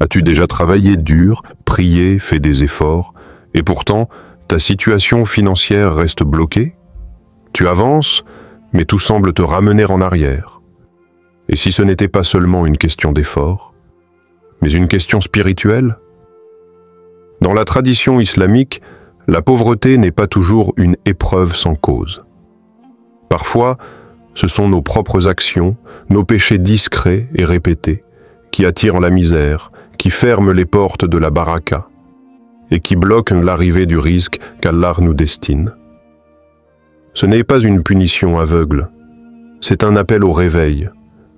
As-tu déjà travaillé dur, prié, fait des efforts, et pourtant ta situation financière reste bloquée? Tu avances, mais tout semble te ramener en arrière. Et si ce n'était pas seulement une question d'effort, mais une question spirituelle? Dans la tradition islamique, la pauvreté n'est pas toujours une épreuve sans cause. Parfois, ce sont nos propres actions, nos péchés discrets et répétés, qui attirent la misère, qui ferment les portes de la baraka, et qui bloquent l'arrivée du risque qu'Allah nous destine. Ce n'est pas une punition aveugle, c'est un appel au réveil,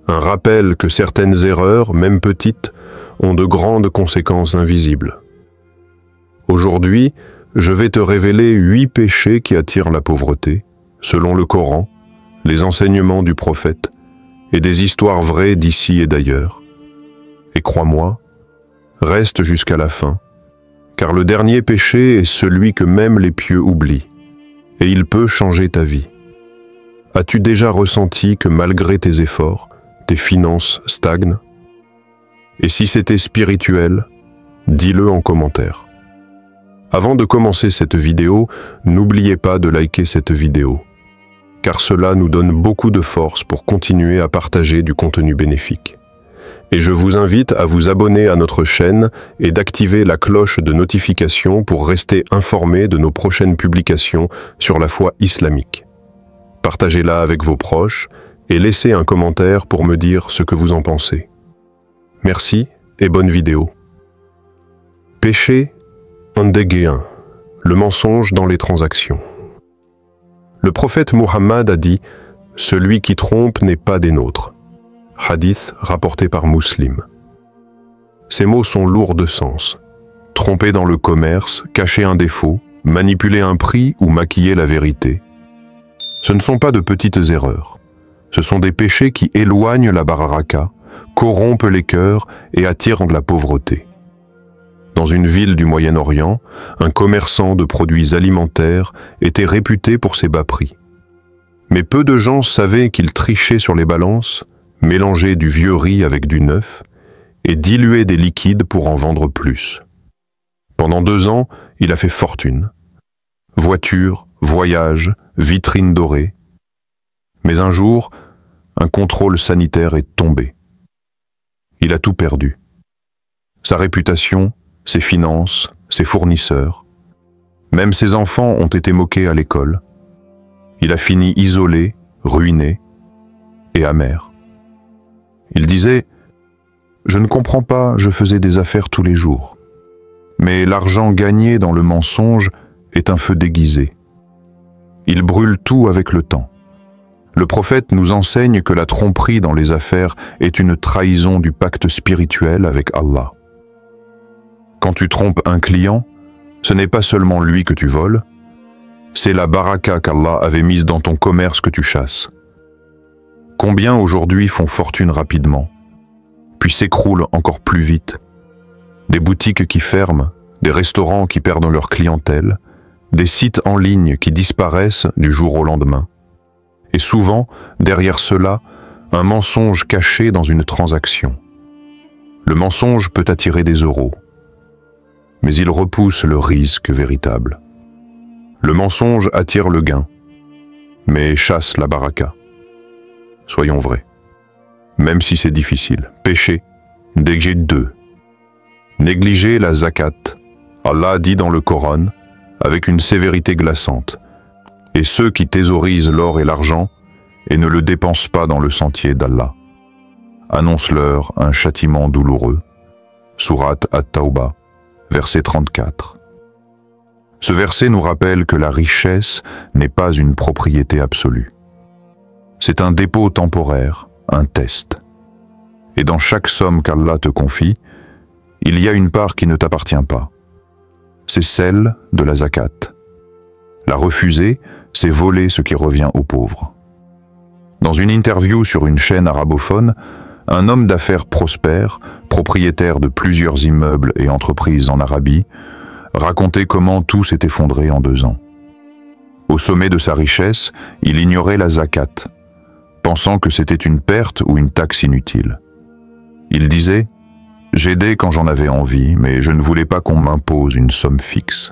un rappel que certaines erreurs, même petites, ont de grandes conséquences invisibles. Aujourd'hui, je vais te révéler 8 péchés qui attirent la pauvreté, selon le Coran, les enseignements du prophète et des histoires vraies d'ici et d'ailleurs. Et crois-moi, reste jusqu'à la fin, car le dernier péché est celui que même les pieux oublient, et il peut changer ta vie. As-tu déjà ressenti que malgré tes efforts, tes finances stagnent? Et si c'était spirituel, dis-le en commentaire. Avant de commencer cette vidéo, n'oubliez pas de liker cette vidéo, car cela nous donne beaucoup de force pour continuer à partager du contenu bénéfique. Et je vous invite à vous abonner à notre chaîne et d'activer la cloche de notification pour rester informé de nos prochaines publications sur la foi islamique. Partagez-la avec vos proches et laissez un commentaire pour me dire ce que vous en pensez. Merci et bonne vidéo. Péché Ndege 1. Le mensonge dans les transactions. Le prophète Muhammad a dit « Celui qui trompe n'est pas des nôtres ». Hadith rapporté par Muslim. Ces mots sont lourds de sens. Tromper dans le commerce, cacher un défaut, manipuler un prix ou maquiller la vérité. Ce ne sont pas de petites erreurs. Ce sont des péchés qui éloignent la baraka, corrompent les cœurs et attirent de la pauvreté. Dans une ville du Moyen-Orient, un commerçant de produits alimentaires était réputé pour ses bas prix. Mais peu de gens savaient qu'il trichait sur les balances, mélangeait du vieux riz avec du neuf et diluait des liquides pour en vendre plus. Pendant 2 ans, il a fait fortune. Voitures, voyages, vitrines dorées. Mais un jour, un contrôle sanitaire est tombé. Il a tout perdu. Sa réputation, ses finances, ses fournisseurs. Même ses enfants ont été moqués à l'école. Il a fini isolé, ruiné et amer. Il disait « Je ne comprends pas, je faisais des affaires tous les jours. Mais l'argent gagné dans le mensonge est un feu déguisé. Il brûle tout avec le temps. Le prophète nous enseigne que la tromperie dans les affaires est une trahison du pacte spirituel avec Allah. Quand tu trompes un client, ce n'est pas seulement lui que tu voles, c'est la baraka qu'Allah avait mise dans ton commerce que tu chasses. Combien aujourd'hui font fortune rapidement, puis s'écroulent encore plus vite? Des boutiques qui ferment, des restaurants qui perdent leur clientèle, des sites en ligne qui disparaissent du jour au lendemain. Et souvent, derrière cela, un mensonge caché dans une transaction. Le mensonge peut attirer des euros, mais il repousse le risque véritable. Le mensonge attire le gain, mais chasse la baraka. Soyons vrais. Même si c'est difficile. Péché. Ndege 2. Négliger la zakat. Allah dit dans le Coran, avec une sévérité glaçante, « Et ceux qui thésaurisent l'or et l'argent, et ne le dépensent pas dans le sentier d'Allah. Annonce-leur un châtiment douloureux. » Sourate At-Tawbah, verset 34. Ce verset nous rappelle que la richesse n'est pas une propriété absolue. C'est un dépôt temporaire, un test. Et dans chaque somme qu'Allah te confie, il y a une part qui ne t'appartient pas. C'est celle de la zakat. La refuser, c'est voler ce qui revient aux pauvres. Dans une interview sur une chaîne arabophone, un homme d'affaires prospère, propriétaire de plusieurs immeubles et entreprises en Arabie, racontait comment tout s'est effondré en 2 ans. Au sommet de sa richesse, il ignorait la zakat, pensant que c'était une perte ou une taxe inutile. Il disait « J'aidais quand j'en avais envie, mais je ne voulais pas qu'on m'impose une somme fixe.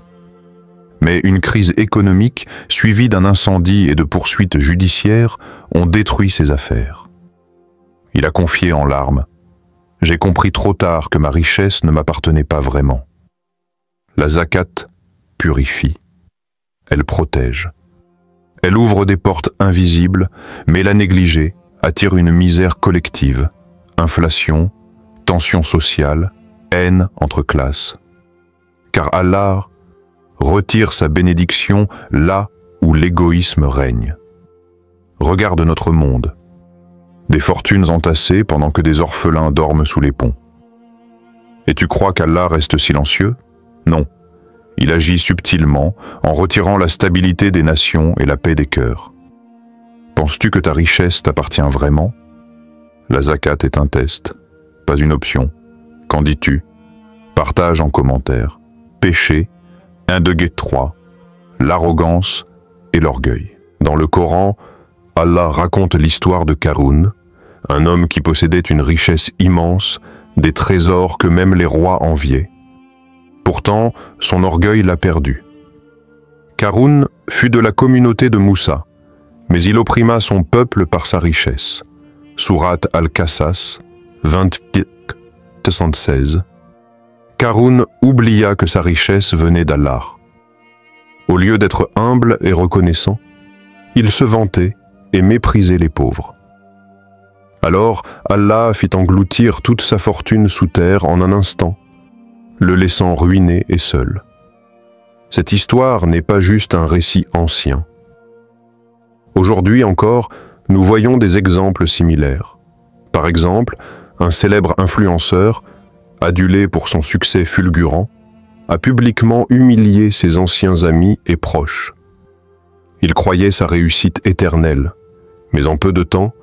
Mais une crise économique, suivie d'un incendie et de poursuites judiciaires, ont détruit ses affaires. Il a confié en larmes. J'ai compris trop tard que ma richesse ne m'appartenait pas vraiment. La zakat purifie. Elle protège. Elle ouvre des portes invisibles, mais la négliger attire une misère collective, inflation, tension sociale, haine entre classes. Car Allah retire sa bénédiction là où l'égoïsme règne. Regarde notre monde. Des fortunes entassées pendant que des orphelins dorment sous les ponts. Et tu crois qu'Allah reste silencieux? Non. Il agit subtilement en retirant la stabilité des nations et la paix des cœurs. Penses-tu que ta richesse t'appartient vraiment? La zakat est un test, pas une option. Qu'en dis-tu? Partage en commentaire. Péché, 1 de Guet 3, l'arrogance et l'orgueil. Dans le Coran, Allah raconte l'histoire de Qarûn, un homme qui possédait une richesse immense, des trésors que même les rois enviaient. Pourtant, son orgueil l'a perdu. Qarûn fut de la communauté de Moussa, mais il opprima son peuple par sa richesse. Sourate Al-Qasas, 28-76. Qarûn oublia que sa richesse venait d'Allah. Au lieu d'être humble et reconnaissant, il se vantait et méprisait les pauvres. Alors Allah fit engloutir toute sa fortune sous terre en un instant, le laissant ruiné et seul. Cette histoire n'est pas juste un récit ancien. Aujourd'hui encore, nous voyons des exemples similaires. Par exemple, un célèbre influenceur, adulé pour son succès fulgurant, a publiquement humilié ses anciens amis et proches. Il croyait sa réussite éternelle, mais en peu de temps,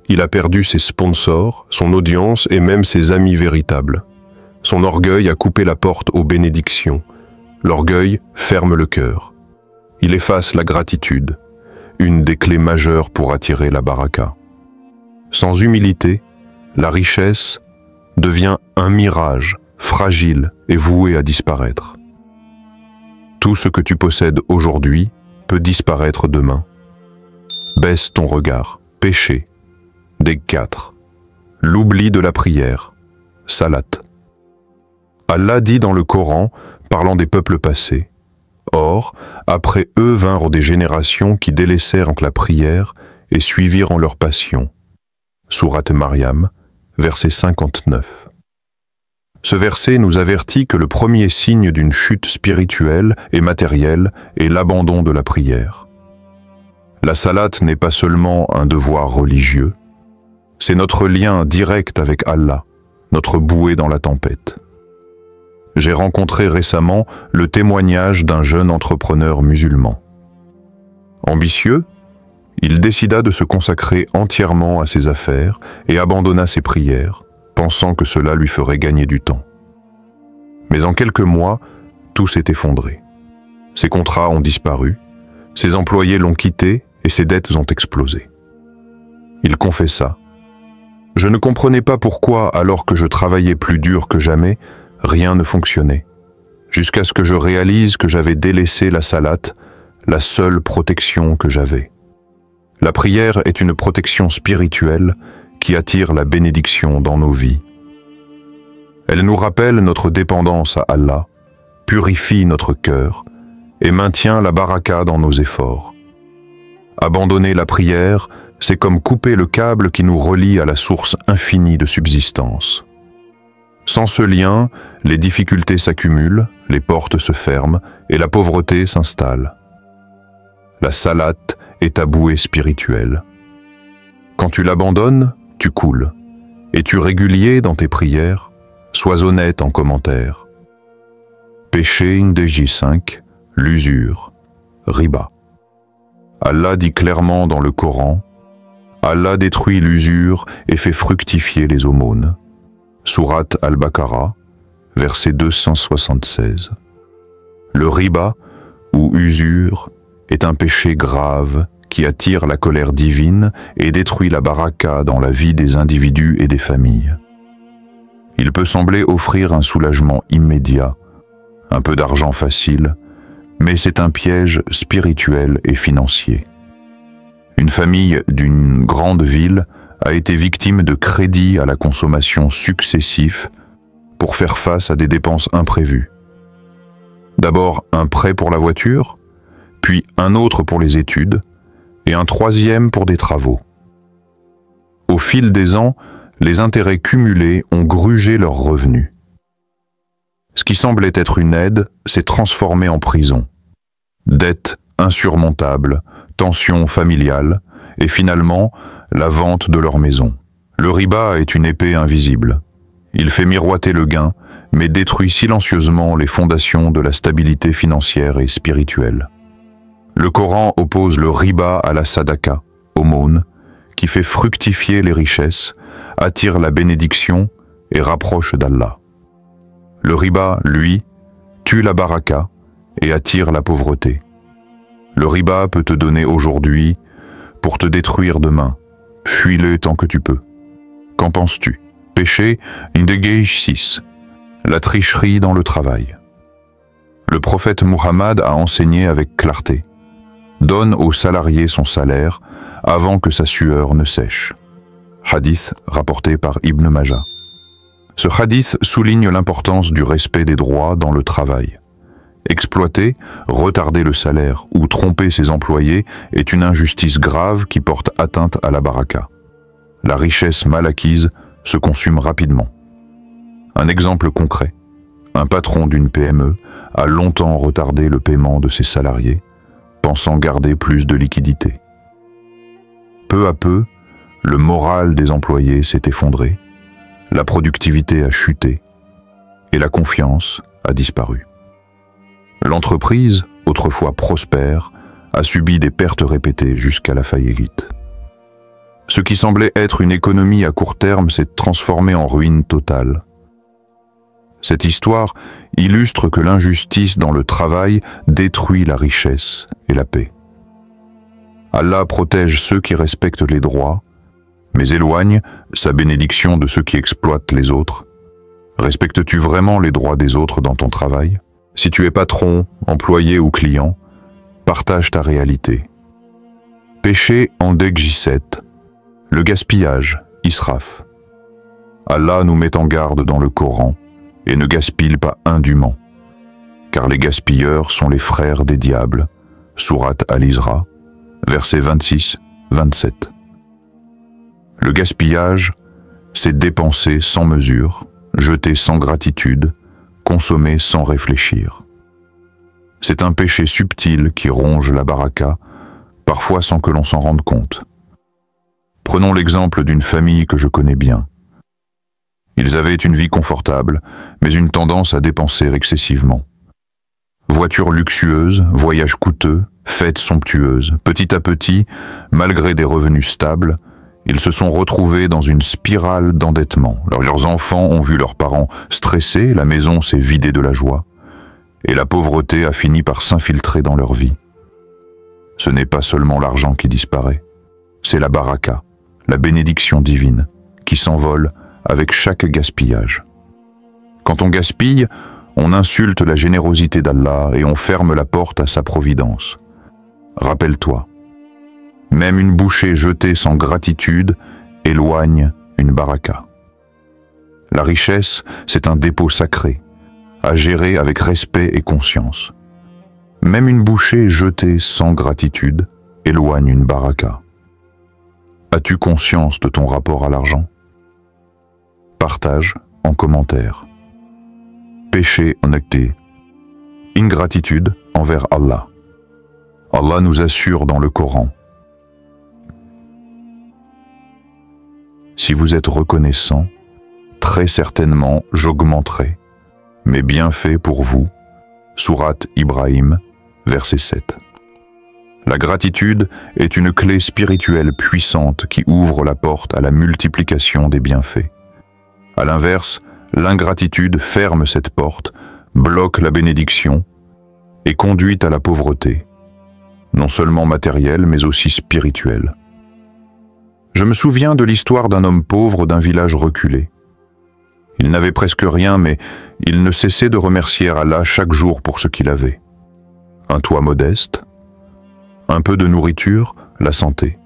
il a perdu ses sponsors, son audience et même ses amis véritables. Son orgueil a coupé la porte aux bénédictions. L'orgueil ferme le cœur. Il efface la gratitude, une des clés majeures pour attirer la baraka. Sans humilité, la richesse devient un mirage, fragile et voué à disparaître. Tout ce que tu possèdes aujourd'hui peut disparaître demain. Baisse ton regard. Péché. Des 4. L'oubli de la prière. Salat. Allah dit dans le Coran, parlant des peuples passés, « Or, après eux vinrent des générations qui délaissèrent la prière et suivirent en leur passion. » Sourate Maryam, verset 59. Ce verset nous avertit que le premier signe d'une chute spirituelle et matérielle est l'abandon de la prière. La salat n'est pas seulement un devoir religieux, c'est notre lien direct avec Allah, notre bouée dans la tempête. J'ai rencontré récemment le témoignage d'un jeune entrepreneur musulman. Ambitieux, il décida de se consacrer entièrement à ses affaires et abandonna ses prières, pensant que cela lui ferait gagner du temps. Mais en quelques mois, tout s'est effondré. Ses contrats ont disparu, ses employés l'ont quitté et ses dettes ont explosé. Il confessa. Je ne comprenais pas pourquoi, alors que je travaillais plus dur que jamais, rien ne fonctionnait, jusqu'à ce que je réalise que j'avais délaissé la salat, la seule protection que j'avais. La prière est une protection spirituelle qui attire la bénédiction dans nos vies. Elle nous rappelle notre dépendance à Allah, purifie notre cœur et maintient la baraka dans nos efforts. Abandonner la prière, c'est comme couper le câble qui nous relie à la source infinie de subsistance. Sans ce lien, les difficultés s'accumulent, les portes se ferment et la pauvreté s'installe. La salat est ta bouée spirituelle. Quand tu l'abandonnes, tu coules. Es-tu régulier dans tes prières? Sois honnête en commentaire. Péché de J5, l'usure, riba. Allah dit clairement dans le Coran, Allah détruit l'usure et fait fructifier les aumônes. Sourate Al-Baqarah, verset 276. Le riba, ou usure, est un péché grave qui attire la colère divine et détruit la baraka dans la vie des individus et des familles. Il peut sembler offrir un soulagement immédiat, un peu d'argent facile, mais c'est un piège spirituel et financier. Une famille d'une grande ville a été victime de crédits à la consommation successifs pour faire face à des dépenses imprévues. D'abord un prêt pour la voiture, puis un autre pour les études, et un troisième pour des travaux. Au fil des ans, les intérêts cumulés ont grugé leurs revenus. Ce qui semblait être une aide s'est transformé en prison. Dettes insurmontables, tensions familiales, et finalement, la vente de leur maison. Le riba est une épée invisible. Il fait miroiter le gain, mais détruit silencieusement les fondations de la stabilité financière et spirituelle. Le Coran oppose le riba à la sadaqa, aumône, qui fait fructifier les richesses, attire la bénédiction et rapproche d'Allah. Le riba, lui, tue la baraka et attire la pauvreté. Le riba peut te donner aujourd'hui pour te détruire demain. Fuis-le tant que tu peux. Qu'en penses-tu? Péché, Ndegeish 6. La tricherie dans le travail. Le prophète Muhammad a enseigné avec clarté. Donne au salarié son salaire avant que sa sueur ne sèche. Hadith rapporté par Ibn Majah. Ce hadith souligne l'importance du respect des droits dans le travail. Exploiter, retarder le salaire ou tromper ses employés est une injustice grave qui porte atteinte à la baraka. La richesse mal acquise se consume rapidement. Un exemple concret. Un patron d'une PME a longtemps retardé le paiement de ses salariés, pensant garder plus de liquidité. Peu à peu, le moral des employés s'est effondré, la productivité a chuté et la confiance a disparu. L'entreprise, autrefois prospère, a subi des pertes répétées jusqu'à la faillite. Ce qui semblait être une économie à court terme s'est transformé en ruine totale. Cette histoire illustre que l'injustice dans le travail détruit la richesse et la paix. Allah protège ceux qui respectent les droits, mais éloigne sa bénédiction de ceux qui exploitent les autres. Respectes-tu vraiment les droits des autres dans ton travail? Si tu es patron, employé ou client, partage ta réalité. Péché Ndegeish 7. Le gaspillage, Israf. Allah nous met en garde dans le Coran et ne gaspille pas indûment, car les gaspilleurs sont les frères des diables. Sourate Al-Isra, versets 26-27. Le gaspillage, c'est dépenser sans mesure, jeter sans gratitude, consommer sans réfléchir. C'est un péché subtil qui ronge la baraka, parfois sans que l'on s'en rende compte. Prenons l'exemple d'une famille que je connais bien. Ils avaient une vie confortable, mais une tendance à dépenser excessivement. Voitures luxueuses, voyages coûteux, fêtes somptueuses. Petit à petit, malgré des revenus stables, ils se sont retrouvés dans une spirale d'endettement. Leurs enfants ont vu leurs parents stressés, la maison s'est vidée de la joie, et la pauvreté a fini par s'infiltrer dans leur vie. Ce n'est pas seulement l'argent qui disparaît, c'est la baraka, la bénédiction divine, qui s'envole avec chaque gaspillage. Quand on gaspille, on insulte la générosité d'Allah et on ferme la porte à sa providence. Rappelle-toi, même une bouchée jetée sans gratitude éloigne une baraka. La richesse, c'est un dépôt sacré, à gérer avec respect et conscience. Même une bouchée jetée sans gratitude éloigne une baraka. As-tu conscience de ton rapport à l'argent? Partage en commentaire. Péché honnêteté. Ingratitude envers Allah. Allah nous assure dans le Coran. Si vous êtes reconnaissant, très certainement j'augmenterai mes bienfaits pour vous. Sourate Ibrahim, verset 7. La gratitude est une clé spirituelle puissante qui ouvre la porte à la multiplication des bienfaits. À l'inverse, l'ingratitude ferme cette porte, bloque la bénédiction et conduit à la pauvreté, non seulement matérielle mais aussi spirituelle. Je me souviens de l'histoire d'un homme pauvre d'un village reculé. Il n'avait presque rien, mais il ne cessait de remercier Allah chaque jour pour ce qu'il avait. Un toit modeste, un peu de nourriture, la santé.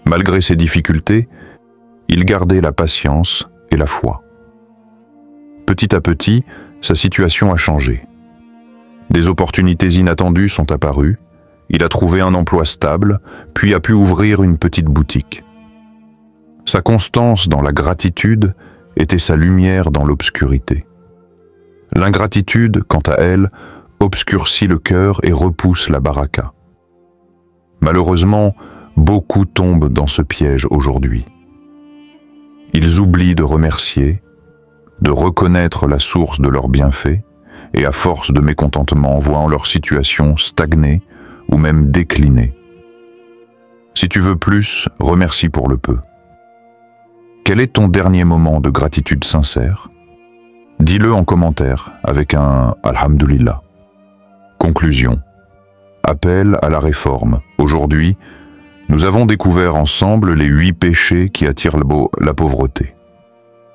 Malgré ses difficultés, il gardait la patience et la foi. Petit à petit, sa situation a changé. Des opportunités inattendues sont apparues, il a trouvé un emploi stable, puis a pu ouvrir une petite boutique. Sa constance dans la gratitude était sa lumière dans l'obscurité. L'ingratitude, quant à elle, obscurcit le cœur et repousse la baraka. Malheureusement, beaucoup tombent dans ce piège aujourd'hui. Ils oublient de remercier, de reconnaître la source de leurs bienfaits, et à force de mécontentement voient leur situation stagner ou même décliner. Si tu veux plus, remercie pour le peu. Quel est ton dernier moment de gratitude sincère? Dis-le en commentaire avec un « Alhamdulillah ». Conclusion. Appel à la réforme. Aujourd'hui, nous avons découvert ensemble les 8 péchés qui attirent la pauvreté.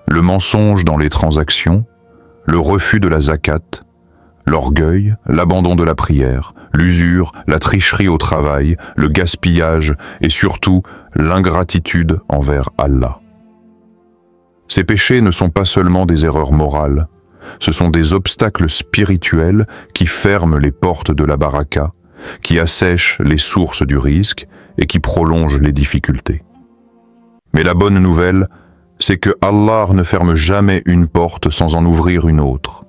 Le mensonge dans les transactions, le refus de la zakat, l'orgueil, l'abandon de la prière, l'usure, la tricherie au travail, le gaspillage et surtout l'ingratitude envers Allah. Ces péchés ne sont pas seulement des erreurs morales, ce sont des obstacles spirituels qui ferment les portes de la baraka, qui assèchent les sources du risque et qui prolongent les difficultés. Mais la bonne nouvelle, c'est que Allah ne ferme jamais une porte sans en ouvrir une autre.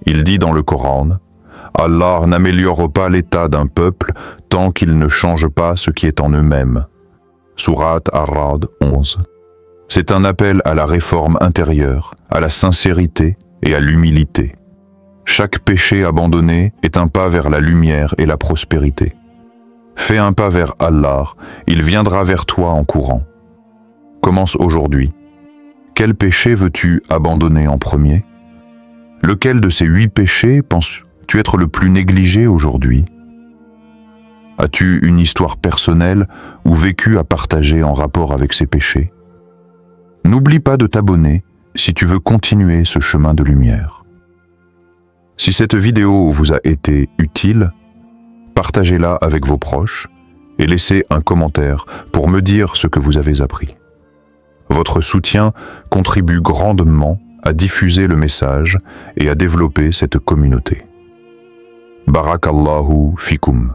Il dit dans le Coran, « Allah n'améliore pas l'état d'un peuple tant qu'il ne change pas ce qui est en eux-mêmes. » Sourate Ar-Ra'd 11. C'est un appel à la réforme intérieure, à la sincérité et à l'humilité. Chaque péché abandonné est un pas vers la lumière et la prospérité. Fais un pas vers Allah, il viendra vers toi en courant. Commence aujourd'hui. Quel péché veux-tu abandonner en premier? Lequel de ces 8 péchés penses-tu être le plus négligé aujourd'hui? As-tu une histoire personnelle ou vécu à partager en rapport avec ces péchés? N'oublie pas de t'abonner si tu veux continuer ce chemin de lumière. Si cette vidéo vous a été utile, partagez-la avec vos proches et laissez un commentaire pour me dire ce que vous avez appris. Votre soutien contribue grandement à diffuser le message et à développer cette communauté. Barakallahu fikum.